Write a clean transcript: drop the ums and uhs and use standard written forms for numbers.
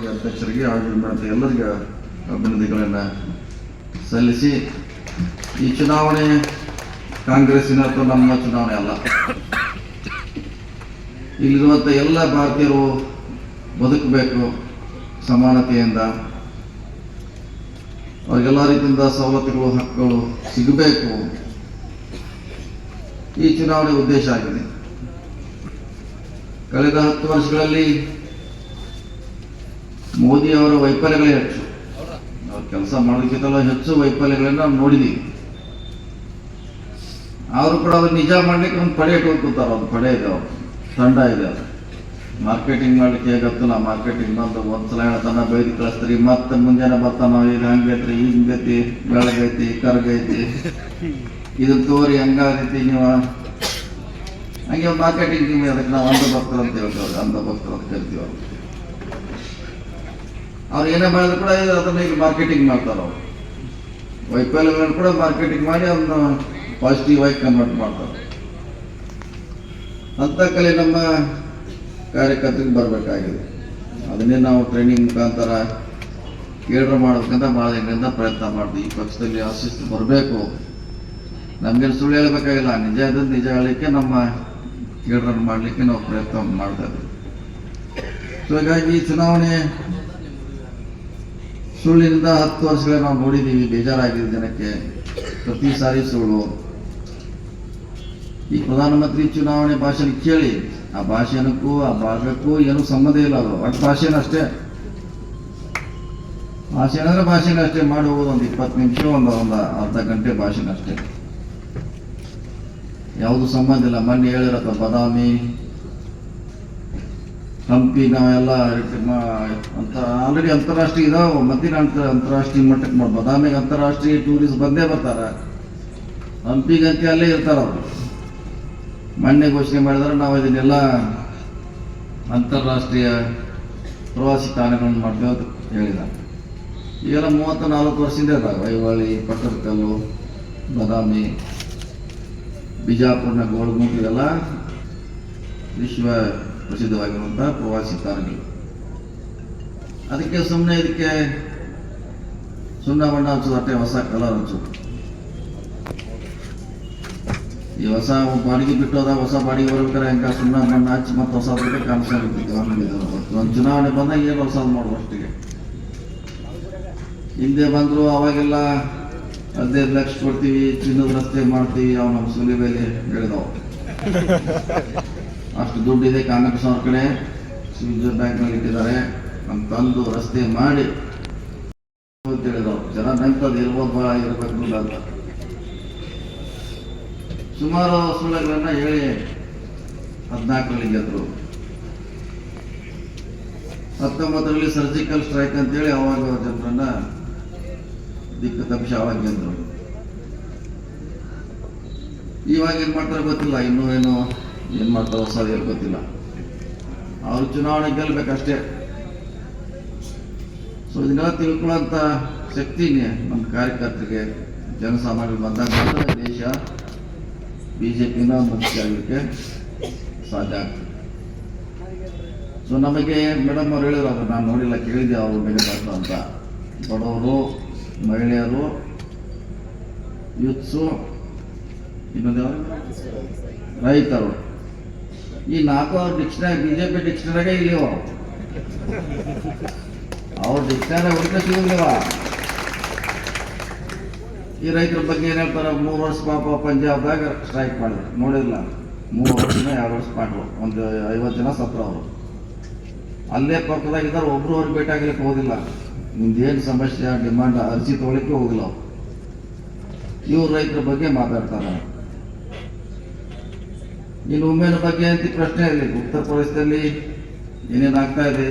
ಚುನಾವಣೆಗೆ ಅಧ್ಯಕ್ಷರಿಗೆ ಆಡಳಿತ ಮಾಡಿದ ಎಲ್ಲರಿಗೂ ಅಭಿನಂದನೆಗಳನ್ನು ಸಲ್ಲಿಸಿ, ಈ ಚುನಾವಣೆ ಕಾಂಗ್ರೆಸ್ಸಿನ ಅಥವಾ ನಮ್ಮ ಚುನಾವಣೆ ಅಲ್ಲ. ಇಲ್ಲಿರುವಂಥ ಎಲ್ಲ ಭಾರತೀಯರು ಬದುಕಬೇಕು ಸಮಾನತೆಯಿಂದ, ಅವ್ರಿಗೆಲ್ಲ ರೀತಿಯಿಂದ ಸವಲತ್ತುಗಳು ಹಕ್ಕುಗಳು ಸಿಗಬೇಕು. ಈ ಚುನಾವಣೆ ಉದ್ದೇಶ ಆಗಿದೆ. ಕಳೆದ 10 ವರ್ಷಗಳಲ್ಲಿ ಮೋದಿ ಅವರ ವೈಫಲ್ಯಗಳೇ ಹೆಚ್ಚು. ಅವ್ರು ಕೆಲಸ ಮಾಡೋದಕ್ಕಿಂತಲೂ ಹೆಚ್ಚು ವೈಫಲ್ಯಗಳನ್ನು ನಾವು ನೋಡಿದ್ದೀವಿ. ಅವರು ಕೂಡ ಅವ್ರು ನಿಜ ಮಾಡಲಿಕ್ಕೆ ಒಂದು ಪಡೆ ಇಟ್ಕೊಳ್ತಾರೆ. ಒಂದು ಪಡೆ ಇದೆ, ಅವ್ರು ತಂಡ ಇದೆ. ಅದು ಮಾರ್ಕೆಟಿಂಗ್ ಮಾಡಲಿಕ್ಕೆ ಗೊತ್ತಿಲ್ಲ. ಮಾರ್ಕೆಟಿಂಗ್ ಬಂದು ಒಂದ್ಸಲ ಹೇಳ್ತಾನ, ಬೈದು ಕಳಿಸ್ತೀರಿ, ಮತ್ತೆ ಮುಂಜಾನೆ ಬರ್ತಾನ, ಇದು ಹಂಗೈತ್ರಿ, ಹಿಂಗೈತಿ, ಬೆಳಗೈತಿ, ಕರ್ಗೈತಿ, ಇದನ್ನ ತೋರಿ ಹಂಗಾಗೈತಿ, ನೀವು ಹಂಗೆ ಮಾರ್ಕೆಟಿಂಗ್ ಟೀಮ್. ಅದಕ್ಕೆ ನಾವು ಅಂಧಭಕ್ತರು ಅಂತ ಹೇಳ್ತೇವೆ, ಅಂಧಭಕ್ತರು ಅಂತ ಕರಿತೀವಿ. ಅವ್ರು ಏನೇ ಮಾಡಿದ್ರು ಕೂಡ ಅದನ್ನ ಈಗ ಮಾರ್ಕೆಟಿಂಗ್ ಮಾಡ್ತಾರೆ. ಅವರು ವೈಫಲ್ಯಗಳನ್ನು ಕೂಡ ಮಾರ್ಕೆಟಿಂಗ್ ಮಾಡಿ ಅದನ್ನ ಪಾಸಿಟಿವ್ ಆಗಿ ಕನ್ವರ್ಟ್ ಮಾಡ್ತಾರೆ. ಅಂತ ಕಲೆ ನಮ್ಮ ಕಾರ್ಯಕರ್ತರಿಗೆ ಬರಬೇಕಾಗಿದೆ. ಅದನ್ನೇ ನಾವು ಟ್ರೈನಿಂಗ್ ಮುಖಾಂತರ ಕೇಳ್ರ ಮಾಡ್ಬೇಕಂತ ಭಾಳ ದಿನದಿಂದ ಪ್ರಯತ್ನ ಮಾಡ್ತೀವಿ. ಈ ಪಕ್ಷದಲ್ಲಿ ಆಶಿಸ್ತು ಬರಬೇಕು. ನಮಗೇನು ಸುಳ್ಳು ಹೇಳಬೇಕಾಗಿಲ್ಲ, ನಿಜ ಇದ್ದದ್ದು ನಿಜ ಹೇಳಲಿಕ್ಕೆ ನಮ್ಮ ಕೇಳ್ರನ್ನು ಮಾಡಲಿಕ್ಕೆ ನಾವು ಪ್ರಯತ್ನ ಮಾಡ್ತಾ ಇದ್ದೀವಿ. ಸೊ ಹೀಗಾಗಿ ಈ ಚುನಾವಣೆ ಸುಳ್ಳಿನಿಂದ 10 ವರ್ಷಗಳ ನಾವು ನೋಡಿದ್ದೀವಿ. ಬೇಜಾರಾಗಿದೆ ಜನಕ್ಕೆ. ಪ್ರತಿ ಸಾರಿ ಸುಳ್ಳು. ಈ ಪ್ರಧಾನಮಂತ್ರಿ ಚುನಾವಣೆ ಭಾಷಣ ಕೇಳಿ, ಆ ಭಾಷಣಕ್ಕೂ ಆ ಭಾಗಕ್ಕೂ ಏನು ಸಂಬಂಧ ಇಲ್ಲ. ಅದು ಒಟ್ಟು ಭಾಷಣ ಅಷ್ಟೇ. ಭಾಷಣ ಅಂದ್ರೆ ಭಾಷಣ ಅಷ್ಟೇ ಮಾಡಿ ಹೋಗೋದು. ಒಂದು 20 ನಿಮಿಷ, ಒಂದು ಅರ್ಧ ಗಂಟೆ ಭಾಷಣ ಅಷ್ಟೇ. ಯಾವುದು ಸಂಬಂಧ ಇಲ್ಲ. ಮೊನ್ನೆ ಹೇಳಿರತ್ತ ಬಾದಾಮಿ, ಹಂಪಿ ನಾವೆಲ್ಲ ಅಂತ ಆಲ್ರೆಡಿ ಅಂತಾರಾಷ್ಟ್ರೀಯ ಇದಾವೆ. ಮತ್ತಿನ ಅಂತಾರಾಷ್ಟ್ರೀಯ ಮಟ್ಟಕ್ಕೆ ಮಾಡಿ ಬಾದಾಮಿಗೆ ಅಂತಾರಾಷ್ಟ್ರೀಯ ಟೂರಿಸ್ಟ್ ಬಂದೇ ಬರ್ತಾರೆ. ಹಂಪಿಗಂತೆ ಅಲ್ಲೇ ಇರ್ತಾರೆ ಅವರು. ಮೊನ್ನೆ ಘೋಷಣೆ ಮಾಡಿದ್ರೆ ನಾವು ಇದನ್ನೆಲ್ಲ ಅಂತಾರಾಷ್ಟ್ರೀಯ ಪ್ರವಾಸಿ ತಾಣಗಳನ್ನು ಮಾಡ್ತೇವೆ ಅಂತ ಹೇಳಿದ. ಈಗೆಲ್ಲ 30-40 ವರ್ಷದಿಂದ ಇದ್ದಾವೆ. ಐಹೊಳೆ, ಪಟ್ಟದಕಲ್ಲು, ಬಾದಾಮಿ, ಬಿಜಾಪುರನ ಗೋಳಗುಂಟು ಇವೆಲ್ಲ ವಿಶ್ವ ಪ್ರಸಿದ್ಧವಾಗಿರುವಂಥ ಪ್ರವಾಸಿ ತಾಣಗಳು. ಅದಕ್ಕೆ ಸುಮ್ಮನೆ ಇದಕ್ಕೆ ಸುಣ್ಣ ಬಣ್ಣ ಹಚ್ಚೋದು ಅಷ್ಟೇ, ಹೊಸ ಕಲರ್ ಹಚ್ಚೋದು. ಈ ಹೊಸ ಬಾಡಿಗೆ ಬಿಟ್ಟೋದ, ಹೊಸ ಬಾಡಿಗೆ ಬರ್ಬೇಕಾರೆ ಹೆಂಗ ಸುಣ್ಣ ಬಣ್ಣ ಹಚ್ಚಿ ಮತ್ತೆ ಹೊಸ ಕಾಣಿಸ್ತಾ. ಒಂದು ಚುನಾವಣೆ ಬಂದಾಗ ಏನು ಹೊಸದು ಮಾಡುವ ಅಷ್ಟಿಗೆ. ಹಿಂದೆ ಬಂದರು ಅವಾಗೆಲ್ಲ 15 ಲಕ್ಷ ಕೊಡ್ತೀವಿ, ಚಿನ್ನದ ರಸ್ತೆ ಮಾಡ್ತೀವಿ, ಅವು ನಮ್ಮ ಸೂಲಿ ಬೆಲೆ ಹೇಳಿದವು. ಅಷ್ಟು ದುಡ್ಡಿದೆ ಕಾಂಗ್ರೆಸ್ ಅವ್ರ ಕಡೆ, ರಿಸರ್ವ್ ಬ್ಯಾಂಕ್ನಲ್ಲಿ ಇಟ್ಟಿದ್ದಾರೆ, ನಮ್ಮ ತಂದು ರಸ್ತೆ ಮಾಡಿ ಅಂತ ಹೇಳಿದವು. ಜನ ನೆನಪದು ಇರ್ಬೋದು, ಭಾಳ ಇರಬೇಕು ದುಡ್ಡು ಅಂತ. ಸುಮಾರು ಸುಳ್ಳುಗಳನ್ನ ಹೇಳಿ 14ರಲ್ಲಿ ಗೆದ್ರು. 19ರಲ್ಲಿ ಸರ್ಜಿಕಲ್ ಸ್ಟ್ರೈಕ್ ಅಂತೇಳಿ ಅವಾಗ ಜನರನ್ನ ದಿಕ್ಕು ತಪ್ಪಿಸಿ ಅವಾಗ ಗೆದ್ರು. ಇವಾಗ ಏನು ಮಾಡ್ತಾರೆ ಗೊತ್ತಿಲ್ಲ. ಇನ್ನೂ ಏನು ಮಾಡ್ತಾರೆ ಹೊಸದು ಏನು ಗೊತ್ತಿಲ್ಲ. ಅವ್ರು ಚುನಾವಣೆ ಗೆಲ್ಬೇಕಷ್ಟೇ. ಸೊ ಇದನ್ನೆಲ್ಲ ತಿಳ್ಕೊಳ್ಳೋಂಥ ಶಕ್ತಿನೇ ನಮ್ಮ ಕಾರ್ಯಕರ್ತರಿಗೆ, ಜನಸಾಮಾನ್ಯರು ಬಂದಾಗ ಮಾತ್ರ ದೇಶ BJPನ ಮುಖ್ಯ ಆಗಲಿಕ್ಕೆ ಸಾಧ್ಯ ಆಗ್ತದೆ. ಸೊ ನಮಗೆ ಮೇಡಮ್ ಅವ್ರು ಹೇಳಿದ್ರು, ಅದು ನಾನು ನೋಡಿಲ್ಲ, ಕೇಳಿದ್ದೆ ಅವರು ಬೆಳೆದಾಟ ಅಂತ. ಬಡವರು, ಮಹಿಳೆಯರು, ಯೂತ್ಸು, ಇನ್ನೊಂದು ರೈತರು, ಈ 4 ಅವ್ರ ಡಿಕ್ಷನರಿ, BJP ಡಿಕ್ಷನರಿಗೆ ಇಲ್ಲಿವ. ಅವ್ರ ಡಿಕ್ಷನರಿ ಹುಡುಕ ಸಿಗಲಿವ. ಈ ರೈತರ ಬಗ್ಗೆ ಏನು ಹೇಳ್ತಾರೆ, 3 ವರ್ಷ ಪಾಪ ಪಂಜಾಬ್ದಾಗ ಸ್ಟ್ರೈಕ್ ಮಾಡಿದ್ರು. ನೋಡಿಲ್ಲ, 3 ವರ್ಷ 2 ವರ್ಷ ಮಾಡ್ರು. ಒಂದು 50 ಜನ ಸತ್ರ ಅವರು. ಅಲ್ಲೇ ಪಕ್ಕದಾಗಿದ್ದಾರೆ. ಒಬ್ರು ಅವ್ರಿಗೆ ಭೇಟಿ ಆಗ್ಲಿಕ್ಕೆ ಹೋಗಿಲ್ಲ. ನಿಮ್ದೇನು ಸಮಸ್ಯೆ, ಡಿಮಾಂಡ್, ಅರ್ಜಿ ತೊಗೊಳಿಕ್ಕೆ ಹೋಗಿಲ್ಲ ಅವ್ರು. ಇವ್ರು ರೈತರ ಬಗ್ಗೆ ಮಾತಾಡ್ತಾರೆ. ಇನ್ನು ಉಮೇನ ಬಗ್ಗೆ ಅಂತ ಪ್ರಶ್ನೆ ಇಲ್ಲ. ಉತ್ತರ ಪ್ರದೇಶದಲ್ಲಿ ಏನೇನಾಗ್ತಾ ಇದೆ,